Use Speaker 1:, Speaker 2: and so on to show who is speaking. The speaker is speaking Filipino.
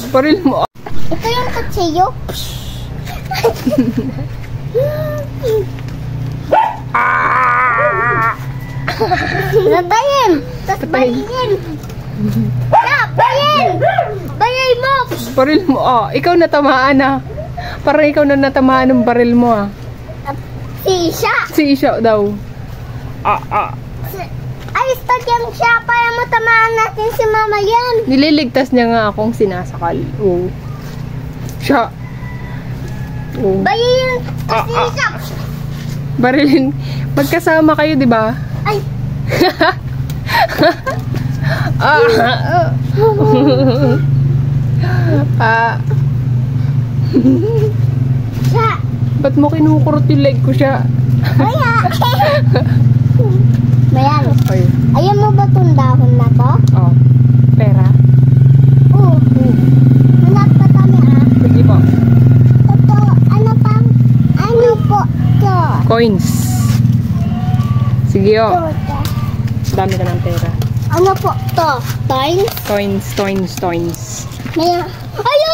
Speaker 1: Baril mo.
Speaker 2: Ito yung kutsilyo. Natayin! Tapos bayin! Bayin! Bayin mo!
Speaker 1: Baril mo. Ikaw natamaan na. Parang ikaw na natamaan ng baril mo
Speaker 2: Si Isha!
Speaker 1: Si Isha daw.
Speaker 2: Ay, start yan siya para matamaan natin si Mama yan.
Speaker 1: Nililigtas niya nga akong sinasakal. Siya.
Speaker 2: Bayin! Si Isha!
Speaker 1: Barilin. Magkasama kayo, di ba?
Speaker 2: Ay! Siya!
Speaker 1: Ba't mo kinukurot yung leg ko siya?
Speaker 2: Mayan.
Speaker 1: Ay.
Speaker 2: Ayaw mo ba itong dahon na to?
Speaker 1: Pera?
Speaker 2: Oo. Hanap pa kami
Speaker 1: Sige po.
Speaker 2: Ito, ano po to?
Speaker 1: Coins. Sige
Speaker 2: Ito.
Speaker 1: Dami ka ng pera.
Speaker 2: Ano po to? Toys?
Speaker 1: Coins.
Speaker 2: Mayan. Ayun!